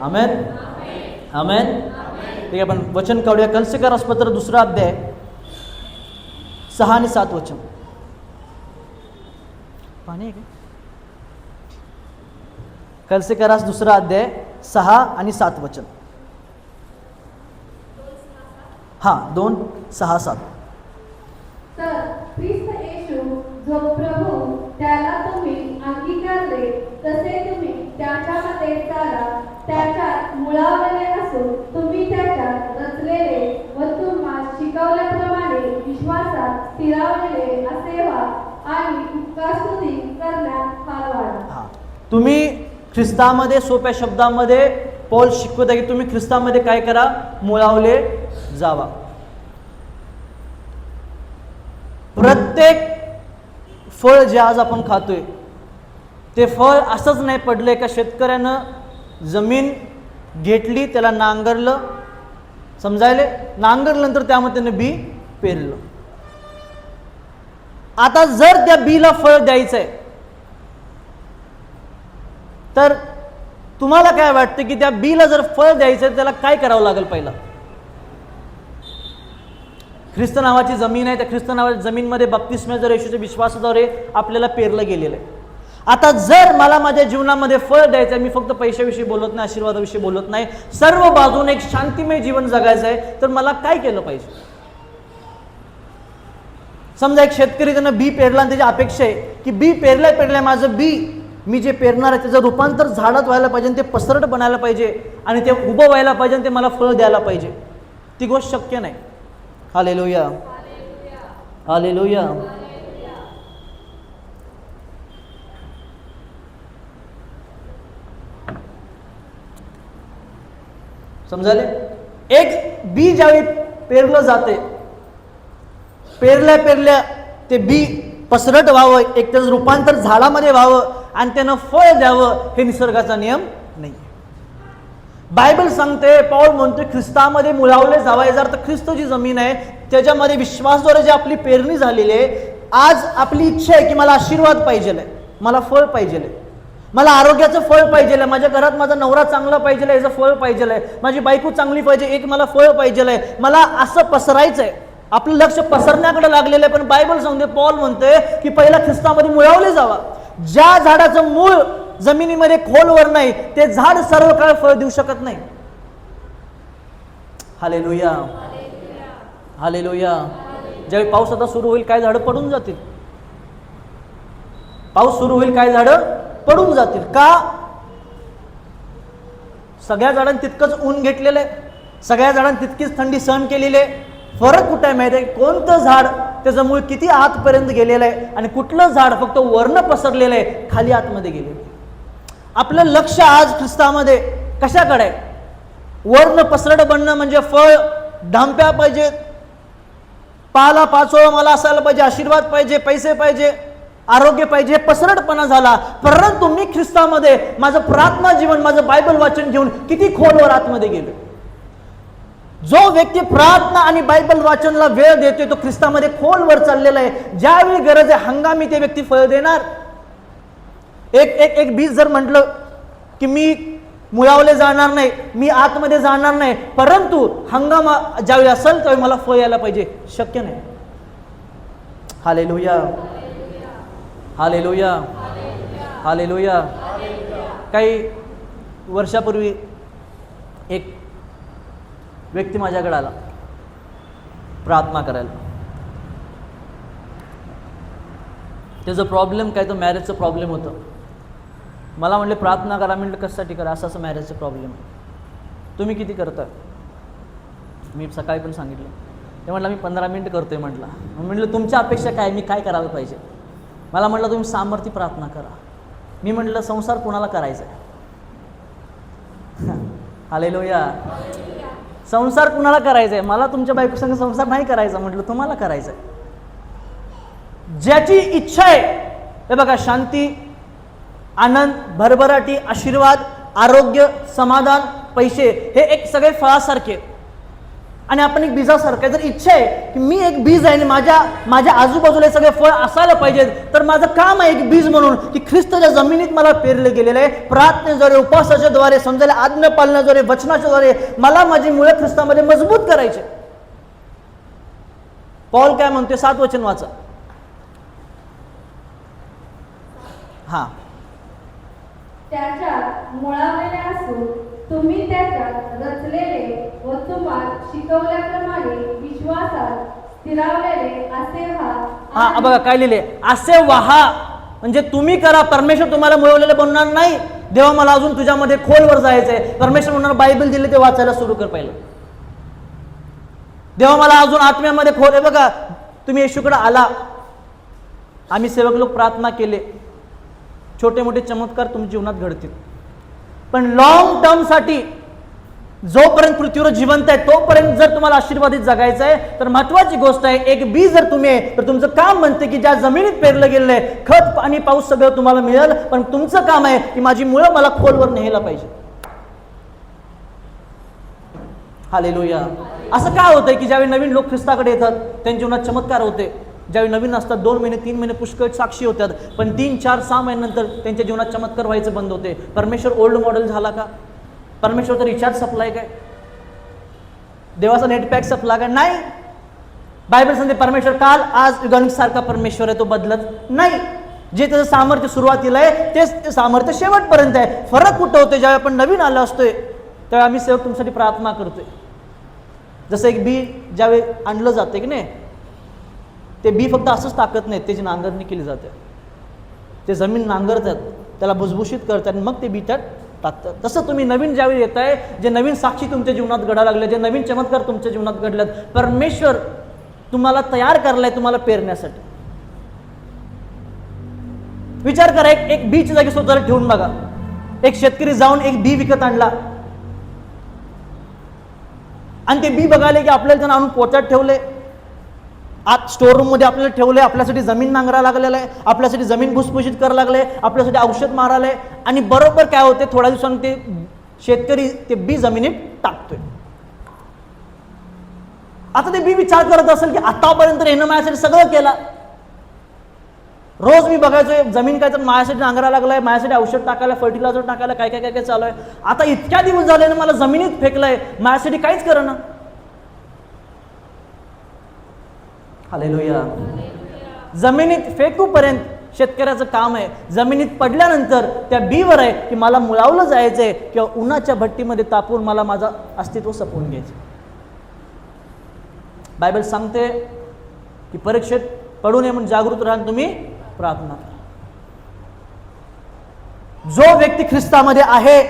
आमेन आमेन. ठीक आहे, आपण वचन काढूया. कलसीकरास पत्र 2 अध्याय 6 आणि 7 वचन. पाणी आहे का? कलसीकरास 2 अध्याय 6 आणि 7 वचन. 2, 6, 7. तर ख्रिस्त येशू जो प्रभू त्याला तुम्ही अंगीकारले तसे तुम्ही त्याच्यामध्ये चाला. त्याच्यात मुळावलेले असून तुम्ही त्याच्यात रचलेले व तुम्हाला शिकवल्याप्रमाणे विश्वासात स्थिरावलेले असे व्हा आणि उपकारस्तुती करण्यात फार वाढा. तुम्ही ख्रिस्तामध्ये, सोप्या शब्दामध्ये पौल शिकवत आहे की तुम्ही ख्रिस्तामध्ये काय करा? मुळावले जावा. प्रत्येक फळ जे आज आपण खातोय ते फळ असंच नाही पडलंय का शेतकऱ्यानं जमीन घेतली, त्याला नांगरलं, समजायले, नांगरल्यानंतर त्यामध्ये त्याने बी पेरलं. आता जर त्या बीला फळ द्यायचंय तर तुम्हाला काय वाटतं की त्या बीला जर फळ द्यायचंय त्याला काय करावं लागेल? पहिला ख्रिस्त नावाची जमीन आहे, त्या ख्रिस्त नावाच्या जमीनमध्ये बप्तिस्म्याच्या येशूच्या विश्वासाद्वारे आपल्याला पेरलं गेलेलं आहे. आता जर मला माझ्या जीवनामध्ये फळ द्यायचं आहे, मी फक्त पैशाविषयी बोलत नाही, आशीर्वादाविषयी बोलत नाही, सर्व बाजूने एक शांतिमय जीवन जगायचं आहे, तर मला काय केलं पाहिजे? समजा एक शेतकरी त्यानं बी पेरला आणि त्याची अपेक्षा आहे की बी पेरलंय माझं बी, मी जे पेरणार आहे त्याचं रूपांतर झाडात व्हायला पाहिजे, ते पसरट बनायला पाहिजे आणि ते उभं व्हायला पाहिजे आणि ते मला फळ द्यायला पाहिजे. ती गोष्ट शक्य नाही. Hallelujah hallelujah. समजाले? एक बी ज्यावेळी पेरलं जाते, पेरल्या ते बी पसरट व्हावं, एक त्याचं रूपांतर झाडामध्ये व्हावं आणि त्यानं फळ द्यावं, हे निसर्गाचा नियम नाही. बायबल सांगते, पौल म्हणतोय ख्रिस्तामध्ये मुळावले जावा. याचा अर्थ ख्रिस्त जी जमीन आहे त्याच्यामध्ये विश्वासाद्वारे जी आपली पेरणी झालेली आहे, आज आपली इच्छा आहे की मला आशीर्वाद पाहिजे, मला फळ पाहिजे, मला आरोग्याचं फळ पाहिजे, माझ्या घरात माझा नवरा चांगला पाहिजे, याचं फळ पाहिजे, माझी बायको चांगली पाहिजे, एक मला फळ पाहिजे, मला असं पसरायचंय. आपलं लक्ष पसरण्याकडे लागलेलं आहे. पण बायबल सांगते, पौल म्हणतोय की पहिला ख्रिस्तामध्ये मुळावले जावा. ज्या झाडाचं मूळ जमिनीमध्ये खोलवर नाही ते झाड सर्व काळ फळ देऊ शकत नाही. Hallelujah hallelujah. ज्यावेळी पाऊस आता सुरू होईल काय झाडं पडून जातील. पाऊस सुरू होईल काय झाडं पडून जातील. का? सगळ्या झाडांनी तितकंच ऊन घेतलेलं आहे, सगळ्या झाडांनी तितकीच थंडी सहन केलेली आहे. फरक कुठे आहे माहिती आहे? कोणतं झाड त्याचं मूळ किती आतपर्यंत गेलेलं आहे आणि कुठलं झाड फक्त वर्ण पसरलेलं आहे, खाली आतमध्ये गेलेलं आहे. आपलं लक्ष आज ख्रिस्तामध्ये कशाकडे आहे? वर्ण पसरट बनणं म्हणजे फळ ढांप्या पाहिजेत, पाला पाचोळा मला असायला पाहिजे, आशीर्वाद पाहिजे, पैसे पाहिजे, आरोग्य पाहिजे, पसरटपणा झाला. परंतु मी ख्रिस्तामध्ये माझं प्रार्थना जीवन, माझं बायबल वाचन घेऊन किती खोलवर आतमध्ये गेलो. जो व्यक्ती प्रार्थना आणि बायबल वाचनला वेळ देतोय तो ख्रिस्तामध्ये खोलवर चाललेला आहे. ज्यावेळी गरज आहे हंगामी ते व्यक्ती फळ देणार. एक बीज जर म्हटलं की मी मुळावले जाणार नाही, मी आतमध्ये जाणार नाही, परंतु हंगाम ज्यावेळी असेल त्यावेळी मला फळ यायला पाहिजे, शक्य नाही. Hallelujah hallelujah hallelujah. काही वर्षापूर्वी एक व्यक्ती माझ्याकडे आला प्रार्थना करायला. त्याचं प्रॉब्लेम काय, तो मॅरेजचं प्रॉब्लेम होतं. मला म्हटले प्रार्थना करा. म्हटलं कशासाठी करा? असं मॅरेजचं प्रॉब्लेम आहे. तुम्ही किती करता? मी सकाळी पण सांगितलं. ते म्हटलं मी 15 मिनिट करतोय. म्हटलं तुमच्या अपेक्षा काय, मी काय करायला पाहिजे? मला म्हटलं तुम्ही सामर्थ्य प्रार्थना करा. मी म्हटलं संसार कोणाला करायचा आहे? हालेलुया. संसार कुणाला करायचा आहे? मला तुमच्या बायको संग संसार नाही करायचा. म्हटलं तुम्हाला करायचा आहे. ज्याची इच्छा आहे हे बघा, शांती, आनंद, भरभराटी, आशीर्वाद, आरोग्य, समाधान, पैसे, हे एक सगळे फळासारखे. आणि आपण एक बीजासारखं आहे. जर इच्छा आहे की मी एक बीज आहे आणि माझ्या आजूबाजूला हे सगळे फळ असायला पाहिजेत, तर माझं काम आहे एक बीज म्हणून की ख्रिस्ताच्या जमिनीत मला पेरले गेलेलं आहे. प्रार्थनेद्वारे, उपासाच्या द्वारे, समजायला आज्ञा पालनाद्वारे, वचनाच्या द्वारे मला माझी मुळे ख्रिस्तामध्ये मजबूत करायचे. पौल काय म्हणते, 7 वचन वाचा. हा. त्याच्यात मुळावेले असून तुम्ही त्याच्यात रचलेले व तुम्हाला शिकवल्याप्रमाणे विश्वासात स्थिरावलेले असे व्हा. हा बघा काय लिहिले, असे व्हा. म्हणजे तुम्ही करा, परमेश्वर तुम्हाला मिळवलेलं बनणार नाही. देवा मला अजून तुझ्यामध्ये खोलवर जायचंय. परमेश्वर म्हणणार बायबल दिले ते वाचायला सुरू कर पहिलं. देवा मला अजून आत्म्यामध्ये खोल आहे. बघा तुम्ही येशूकडे आला, आम्ही सेवक लोक प्रार्थना केले, छोटे मोठे चमत्कार तुमच्या जीवनात घडतील. पण लॉंग टर्म साठी जोपर्यंत पृथ्वीवर जिवंत आहे तोपर्यंत जर तुम्हाला आशीर्वादित जगायचं आहे, तर महत्वाची गोष्ट आहे, एक बी जर तुम्ही आहे तर तुमचं काम म्हणते की ज्या जमिनीत पेरलं गेलेलं आहे, खत आणि पाऊस सगळं तुम्हाला मिळेल, पण तुमचं काम आहे की माझी मुळं मला खोलवर न्यायला पाहिजे. हालेलुया. असं काय होतंय की ज्यावेळी नवीन लोक ख्रिस्ताकडे येतात त्यांच्या जीवनात चमत्कार होते. ज्यावेळी नवीन असतात 2 महिने 3 महिने पुष्कळ साक्षी होतात, पण 3 4 6 महिन्यानंतर त्यांच्या जीवनात चमत्कार व्हायचं बंद होते. परमेश्वर ओल्ड मॉडेल झाला का? परमेश्वरचा रिचार्ज सप्लाय काय? देवाचा नेट पॅक सप्लाय काय? नाही. बायबल सांगते परमेश्वर काल आज युगांत सारखा परमेश्वर आहे, तो बदलत नाही. जे त्याचं सामर्थ्य सुरुवातीला आहे तेच सामर्थ्य शेवटपर्यंत आहे. फरक कुठं होते? ज्यावेळी आपण नवीन आलो असतोय त्यावेळी आम्ही सेवक तुमच्यासाठी प्रार्थना करतोय. जसं एक बी ज्यावेळी आणलं जाते की नाही, ते बी फक्त असंच टाकत नाही, त्याची नांगरणी केली जाते. ते जमीन नांगरतात, त्याला भुसभुशीत करतात, मग ते बी त्यात टाकतात. तसं तुम्ही नवीन ज्यावेळी येताय, जे नवीन साक्षी तुमच्या जीवनात घडायला लागले, जे नवीन चमत्कार तुमच्या जीवनात घडल्यात, परमेश्वर तुम्हाला तयार करलाय तुम्हाला पेरण्यासाठी. विचार करा, एक बीच्या जागी स्वतःला ठेवून बघा. एक शेतकरी जाऊन एक बी विकत आणला आणि ते बी बघायला की आपल्याला त्यांना आणून पोत्यात ठेवले, आत स्टोर रूम मध्ये आपल्याला ठेवले, आपल्यासाठी जमीन नांगरायला लागलेलं आहे, आपल्यासाठी जमीन भुसभुशीत करायला लागले, आपल्यासाठी औषध मारायला. आणि बरोबर काय होते, थोड्या दिवसांनी ते शेतकरी ते बी जमिनीत टाकतोय. आता ते बी विचार करत असेल की आतापर्यंत येणं माझ्यासाठी सगळं केलं, रोज मी बघायचोय जमीन काय तर माझ्यासाठी नांगरायला लागलाय, माझ्यासाठी औषध टाकायला, फर्टिलायझर टाकायला, काय काय काय काय चालू आहे. आता इतक्या दिवस झाले ना मला जमिनीत फेकलंय, माझ्यासाठी काहीच करेना. हालेलुया. जमिनीत फेकूपर्यंत शेतकऱ्याचं काम आहे. जमिनीत पडल्यानंतर त्या बीवर आहे की मला मुळावलं जायचंय किंवा उन्हाच्या भट्टीमध्ये तापून मला माझं अस्तित्व सपवून घ्यायचं. बायबल सांगते की परीक्षेत पडू नये म्हणून जागृत राहून तुम्ही प्रार्थना करा. जो व्यक्ती ख्रिस्तामध्ये आहे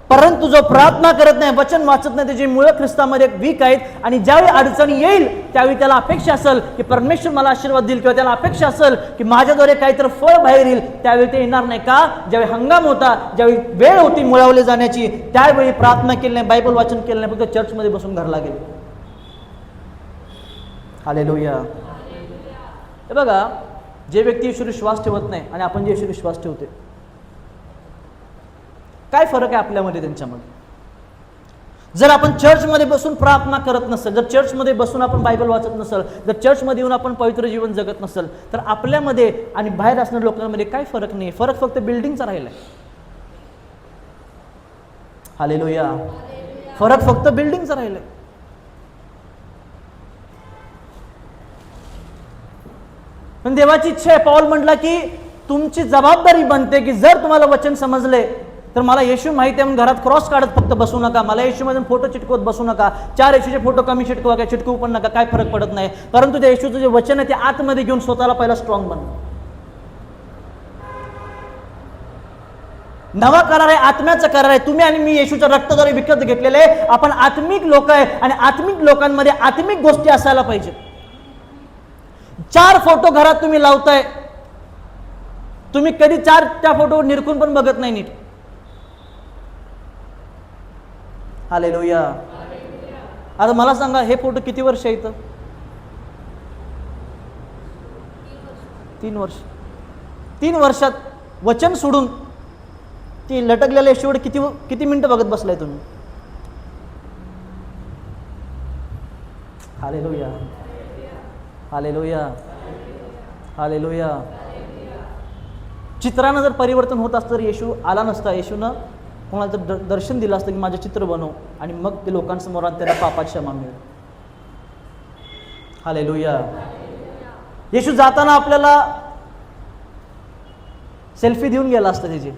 परंतु जो प्रार्थना करत नाही, वचन वाचत नाही, त्याची मुळं ख्रिस्तामध्ये वीक आहेत. आणि ज्यावेळी अडचणी येईल त्यावेळी त्याला अपेक्षा असेल की परमेश्वर मला आशीर्वाद देईल, किंवा त्याला अपेक्षा असेल की माझ्याद्वारे काहीतरी फळ बाहेर येईल, त्यावेळी ते येणार नाही. का? ज्यावेळी हंगाम होता, ज्यावेळी वेळ होती मुळावले जाण्याची, त्यावेळी प्रार्थना केली नाही, बायबल वाचन केलं नाही, फक्त चर्चमध्ये बसून घरला गेले. हालेलुया. हे बघा, जे व्यक्ती येशूवर विश्वास ठेवत नाही आणि आपण जे येशूवर विश्वास ठेवते, काय फरक आहे आपल्यामध्ये त्यांच्यामध्ये? जर आपण चर्चमध्ये बसून प्रार्थना करत नसेल, जर चर्चमध्ये बसून आपण बायबल वाचत नसेल, जर चर्चमध्ये येऊन आपण पवित्र जीवन जगत नसेल, तर आपल्यामध्ये आणि बाहेर असणाऱ्या लोकांमध्ये काय फरक नाही. फरक फक्त बिल्डिंगचा राहिलाय. हालेलुया. फरक फक्त बिल्डिंगचा राहिलाय. पण देवाची इच्छा आहे, पौल म्हटला की तुमची जबाबदारी बनते की जर तुम्हाला वचन समजले तर मला येशू माहिती आहे म्हणून घरात क्रॉस काढत फक्त बसू नका, मला येशूमध्ये फोटो चिटकवत बसू नका, 4 येशूचे फोटो कमी चिटकवा, काय चिटकवू पण नका, काय फरक पडत नाही. परंतु त्या येशूचं जे वचन आहे ते आतमध्ये घेऊन स्वतःला पहिला स्ट्रॉंग बनवा. नवा करार आहे, आत्म्याचा करार आहे. तुम्ही आणि मी येशूच्या रक्ताद्वारे विकत घेतलेले आहे. आपण आत्मिक लोक आहे आणि आत्मिक लोकांमध्ये आत्मिक गोष्टी असायला पाहिजे. 4 फोटो घरात तुम्ही लावताय, तुम्ही कधी 4 त्या फोटोवर निरखून पण बघत नाही नीट. हालेलुया. आता मला सांगा, हे फोटो किती वर्ष आहेत? 3 वर्ष. 3 वर्षात वचन सोडून ती लटकलेल्या येशूवर किती मिनिटं बघत बसलाय तुम्ही? Hallelujah, hallelujah, hallelujah. चित्रानं जर परिवर्तन होत असतं तर येशू आला नसता. येशूनं कोणाला तर दर्शन दिलं असतं की माझं चित्र बनव, आणि मग ते लोकांसमोर त्याला पापाची क्षमा मिळेल. हालेलुया. येशू जाताना आपल्याला सेल्फी देऊन गेला असता त्याची.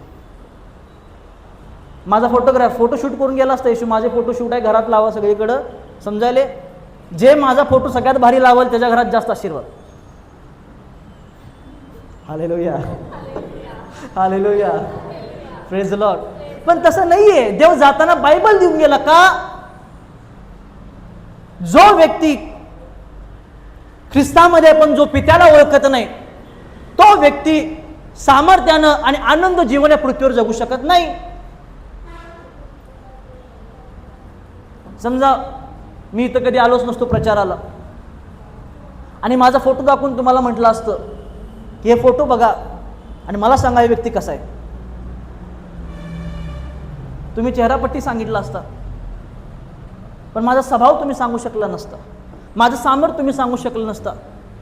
माझा फोटोशूट करून गेला असता येशू. माझे फोटोशूट आहे, घरात लावा सगळीकडं, समजायले. जे माझा फोटो सगळ्यात भारी लावल त्याच्या घरात जास्त आशीर्वाद. Hallelujah, hallelujah, praise the Lord. पण तसं नाहीये. देव जाताना बायबल देऊन गेला. का? जो व्यक्ती ख्रिस्तामध्ये पण जो पित्याला ओळखत नाही, तो व्यक्ती सामर्थ्यानं आणि आनंद जीवन या पृथ्वीवर जगू शकत नाही. समजा मी इथं कधी आलोच नसतो प्रचाराला, आणि माझा फोटो दाखवून तुम्हाला म्हटलं असतं की हे फोटो बघा आणि मला सांगा हे व्यक्ती कसा आहे. तुम्ही चेहरापट्टी सांगितला असता, पण माझा स्वभाव तुम्ही सांगू शकला नसता, माझं सामर्थ्य तुम्ही सांगू शकलं नसता,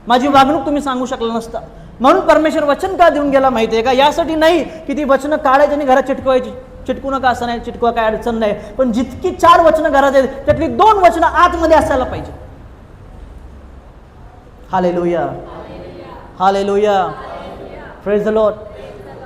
माझी वागणूक तुम्ही सांगू शकलं नसता. म्हणून परमेश्वर वचन का देऊन गेला माहिती आहे का? यासाठी नाही की ती वचनं काढायची आणि घरात चिटकवायची. चिटकू नका असं नाही, चिटकवा काय अडचण नाही, पण जितकी 4 वचनं घरात आहेत त्यातली 2 वचनं आतमध्ये असायला पाहिजे. Hallelujah, hallelujah, praise the Lord.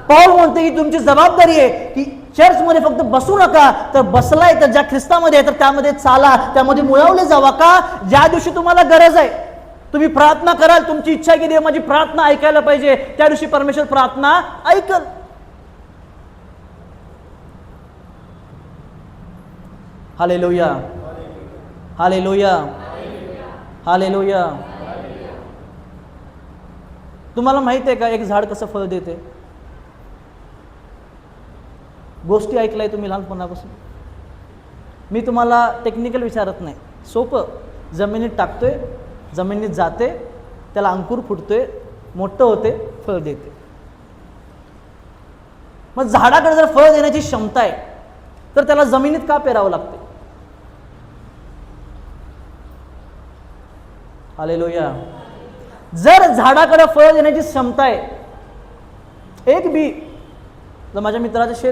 Paul म्हणते की तुमची जबाबदारी आहे की चर्चमध्ये फक्त बसू नका, तर बसलाय तर ज्या ख्रिस्तामध्ये आहे तर त्यामध्ये चाला, त्यामध्ये मुळावले जावा. का? ज्या दिवशी तुम्हाला गरज आहे तुम्ही प्रार्थना कराल, तुमची इच्छा आहे की देव माझी प्रार्थना ऐकायला पाहिजे, त्या दिवशी परमेश्वर प्रार्थना ऐकल. Hallelujah, hallelujah, hallelujah. तुम्हाला माहित आहे का एक झाड कसं फळ देते? गोष्टी ऐकलाय तुम्ही लहानपणापासून. मी तुम्हाला टेक्निकल विचारत नाही, सोपं. जमिनीत टाकतोय, जमिनीत जाते, त्याला अंकुर फुटतोय, मोठं होते, फळ देते. मग झाडाकडे जर फळ देण्याची क्षमता आहे तर त्याला जमिनीत का पेरावं लागते? हालेलुया. जर झाडाकडे फळ देण्याची क्षमता आहे, एक बी, जर माझ्या मित्राचं शेत